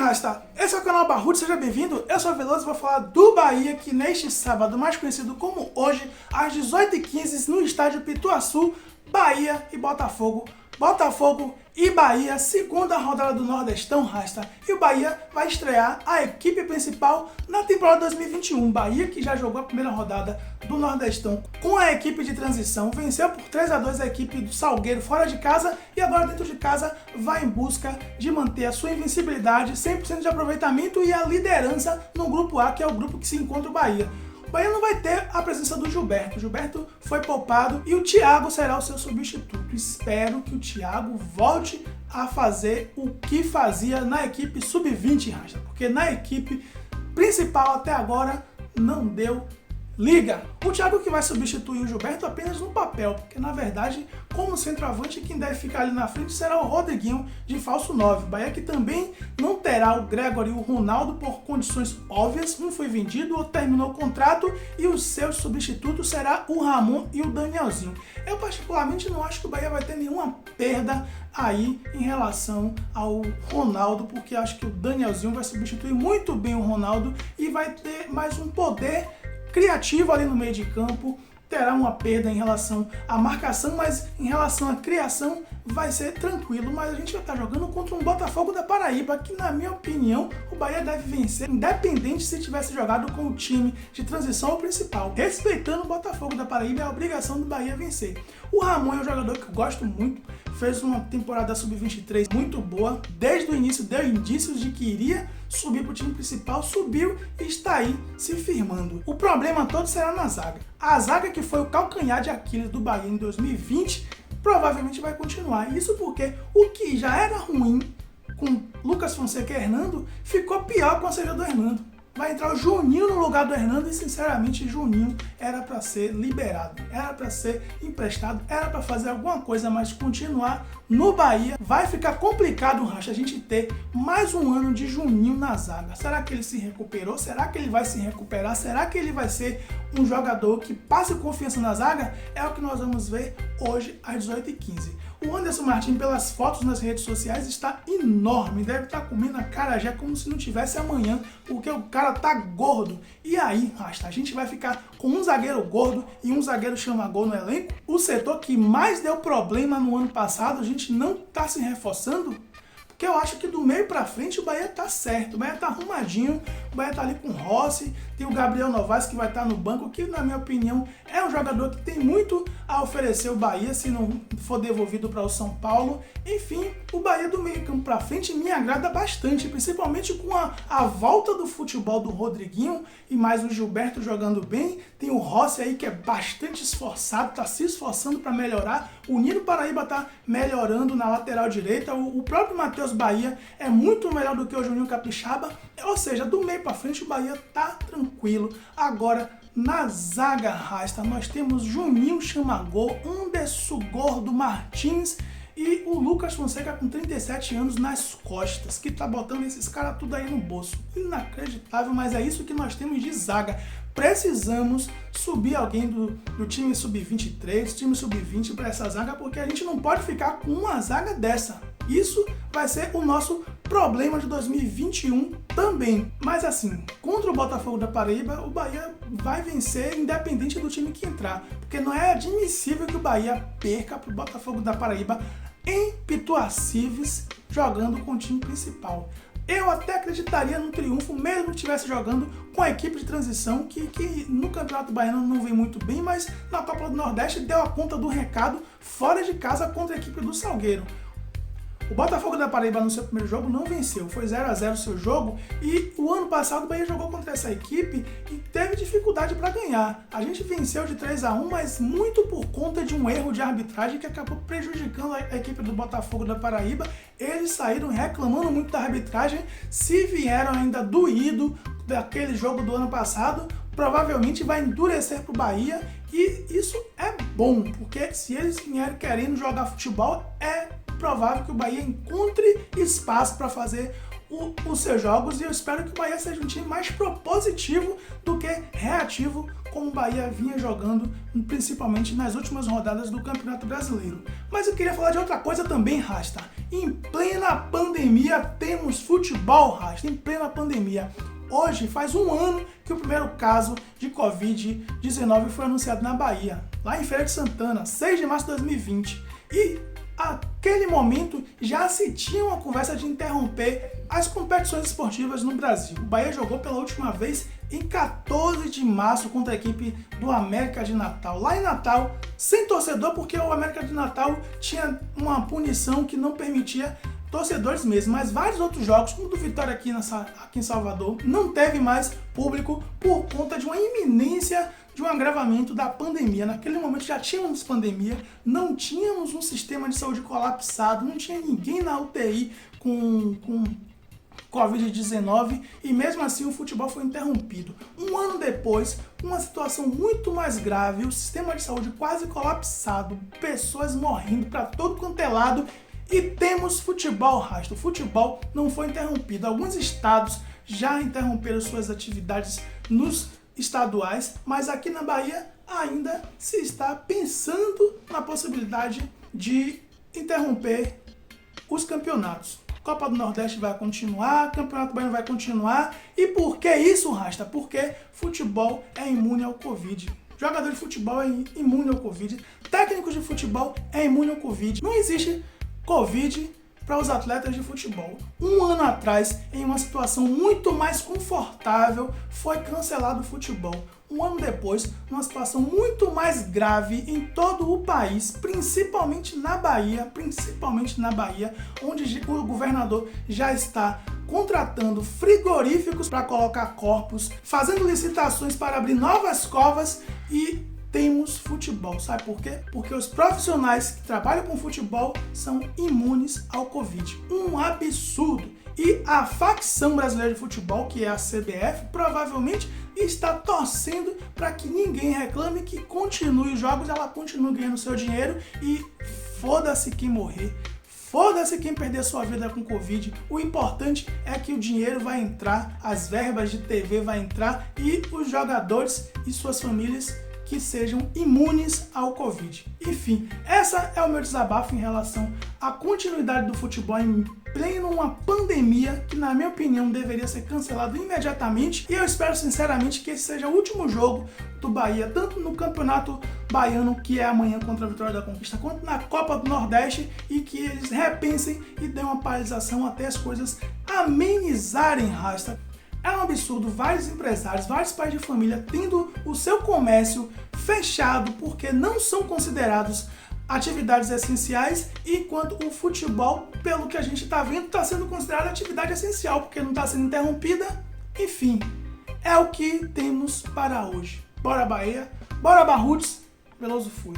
Rasta, esse é o canal Barrudo, seja bem-vindo, eu sou o Veloso e vou falar do Bahia, que neste sábado, mais conhecido como hoje, às 18h15, no estádio Pituaçu, Bahia e Botafogo. Botafogo e Bahia, segunda rodada do Nordestão, Rasta. E o Bahia vai estrear a equipe principal na temporada 2021. Bahia, que já jogou a primeira rodada do Nordestão com a equipe de transição, venceu por 3-2 a equipe do Salgueiro fora de casa e agora dentro de casa vai em busca de manter a sua invencibilidade, 100% de aproveitamento e a liderança no grupo A, que é o grupo que se encontra o Bahia. O Bahia não vai ter a presença do Gilberto. O Gilberto foi poupado e o Thiago será o seu substituto. Espero que o Thiago volte a fazer o que fazia na equipe sub-20, Racha, porque na equipe principal até agora não deu liga. O Thiago que vai substituir o Gilberto apenas no papel, porque na verdade, como centroavante, quem deve ficar ali na frente será o Rodriguinho de falso 9. Bahia que também não terá o Gregory e o Ronaldo por condições óbvias. Um foi vendido, outro terminou o contrato e o seu substituto será o Ramon e o Danielzinho. Eu particularmente não acho que o Bahia vai ter nenhuma perda aí em relação ao Ronaldo, porque acho que o Danielzinho vai substituir muito bem o Ronaldo e vai ter mais um poder criativo ali no meio de campo. Terá uma perda em relação à marcação, mas em relação à criação vai ser tranquilo. Mas a gente vai estar jogando contra um Botafogo da Paraíba, que na minha opinião o Bahia deve vencer, independente se tivesse jogado com o time de transição ou principal. Respeitando o Botafogo da Paraíba, é a obrigação do Bahia vencer. O Ramon é um jogador que eu gosto muito, fez uma temporada sub-23 muito boa, desde o início deu indícios de que iria subir para o time principal, subiu e está aí se firmando. O problema todo será na zaga. A zaga que foi o calcanhar de Aquiles do Bahia em 2020 provavelmente vai continuar. Isso porque o que já era ruim com Lucas Fonseca e Hernando ficou pior com a saída do Hernando. Vai entrar o Juninho no lugar do Hernando e, sinceramente, Juninho era para ser liberado, era para ser emprestado, era para fazer alguma coisa, mas continuar no Bahia vai ficar complicado, Racha, a gente ter mais um ano de Juninho na zaga. Será que ele se recuperou? Será que ele vai se recuperar? Será que ele vai ser um jogador que passe confiança na zaga? É o que nós vamos ver hoje às 18h15. O Anderson Martins, pelas fotos nas redes sociais, está enorme, deve estar comendo acarajé como se não tivesse amanhã, porque o cara tá gordo. E aí, Rasta, a gente vai ficar com um zagueiro gordo e um zagueiro chama-gol no elenco? O setor que mais deu problema no ano passado, a gente não tá se reforçando? Porque eu acho que do meio pra frente o Bahia tá certo, o Bahia tá arrumadinho, o Bahia tá ali com o Rossi, tem o Gabriel Novaes que vai estar no banco, que na minha opinião é um jogador que tem muito a oferecer o Bahia, se não for devolvido para o São Paulo. Enfim, o Bahia do meio campo pra frente me agrada bastante, principalmente com a volta do futebol do Rodriguinho e mais o Gilberto jogando bem. Tem o Rossi aí que é bastante esforçado, tá se esforçando para melhorar. O Nino Paraíba tá melhorando na lateral direita, o próprio Matheus Bahia é muito melhor do que o Juninho Capixaba, ou seja, do meio para frente o Bahia tá tranquilo. Agora, na zaga, Rasta, nós temos Juninho Chamagol, Anderson Gordo Martins e o Lucas Fonseca com 37 anos nas costas, que tá botando esses caras tudo aí no bolso. Inacreditável, mas é isso que nós temos de zaga. Precisamos subir alguém do time sub-23, time sub-20 para essa zaga, porque a gente não pode ficar com uma zaga dessa. Isso vai ser o nosso problema de 2021 também. Mas assim, contra o Botafogo da Paraíba, o Bahia vai vencer independente do time que entrar. Porque não é admissível que o Bahia perca para o Botafogo da Paraíba em Pituacives jogando com o time principal. Eu até acreditaria no triunfo, mesmo que estivesse jogando com a equipe de transição, que no Campeonato Baiano não vem muito bem, mas na Copa do Nordeste deu a conta do recado fora de casa contra a equipe do Salgueiro. O Botafogo da Paraíba no seu primeiro jogo não venceu, foi 0-0 o seu jogo, e o ano passado o Bahia jogou contra essa equipe e teve dificuldade para ganhar. A gente venceu de 3-1, mas muito por conta de um erro de arbitragem que acabou prejudicando a equipe do Botafogo da Paraíba. Eles saíram reclamando muito da arbitragem, se vieram ainda doído daquele jogo do ano passado, provavelmente vai endurecer para o Bahia, e isso é bom, porque se eles vierem querendo jogar futebol, é provável que o Bahia encontre espaço para fazer os seus jogos, e eu espero que o Bahia seja um time mais propositivo do que reativo, como o Bahia vinha jogando, principalmente nas últimas rodadas do Campeonato Brasileiro. Mas eu queria falar de outra coisa também, Rasta. Em plena pandemia temos futebol, Rasta, em plena pandemia. Hoje faz um ano que o primeiro caso de Covid-19 foi anunciado na Bahia, lá em Feira de Santana, 6 de março de 2020. E naquele momento já se tinha uma conversa de interromper as competições esportivas no Brasil. O Bahia jogou pela última vez em 14 de março contra a equipe do América de Natal. Lá em Natal, sem torcedor, porque o América de Natal tinha uma punição que não permitia torcedores mesmo, mas vários outros jogos, como o do Vitória aqui em Salvador, não teve mais público por conta de uma iminência de um agravamento da pandemia. Naquele momento já tínhamos pandemia, não tínhamos um sistema de saúde colapsado, não tinha ninguém na UTI com Covid-19 e mesmo assim o futebol foi interrompido. Um ano depois, uma situação muito mais grave, o sistema de saúde quase colapsado, pessoas morrendo para todo quanto é lado, e temos futebol, Rasta. O futebol não foi interrompido. Alguns estados já interromperam suas atividades nos estaduais, mas aqui na Bahia ainda se está pensando na possibilidade de interromper os campeonatos. Copa do Nordeste vai continuar, Campeonato Baiano vai continuar. E por que isso, Rasta? Porque futebol é imune ao Covid. Jogador de futebol é imune ao Covid. Técnicos de futebol é imune ao Covid. Não existe Covid para os atletas de futebol. Um ano atrás, em uma situação muito mais confortável, foi cancelado o futebol. Um ano depois, numa situação muito mais grave em todo o país, principalmente na Bahia, onde o governador já está contratando frigoríficos para colocar corpos, fazendo licitações para abrir novas covas e temos futebol. Sabe por quê? Porque os profissionais que trabalham com futebol são imunes ao Covid. Um absurdo. E a facção brasileira de futebol, que é a CBF, provavelmente está torcendo para que ninguém reclame, que continue os jogos, ela continue ganhando seu dinheiro e foda-se quem morrer. Foda-se quem perder sua vida com Covid. O importante é que o dinheiro vai entrar, as verbas de TV vai entrar e os jogadores e suas famílias que sejam imunes ao Covid. Enfim, essa é o meu desabafo em relação à continuidade do futebol em pleno uma pandemia que, na minha opinião, deveria ser cancelado imediatamente. E eu espero sinceramente que esse seja o último jogo do Bahia, tanto no Campeonato Baiano, que é amanhã contra a Vitória da Conquista, quanto na Copa do Nordeste, e que eles repensem e dêem uma paralisação até as coisas amenizarem, Rasta. É um absurdo vários empresários, vários pais de família tendo o seu comércio fechado porque não são considerados atividades essenciais, enquanto o futebol, pelo que a gente está vendo, está sendo considerado atividade essencial porque não está sendo interrompida. Enfim, é o que temos para hoje. Bora Bahia, bora Barruts, Veloso fui.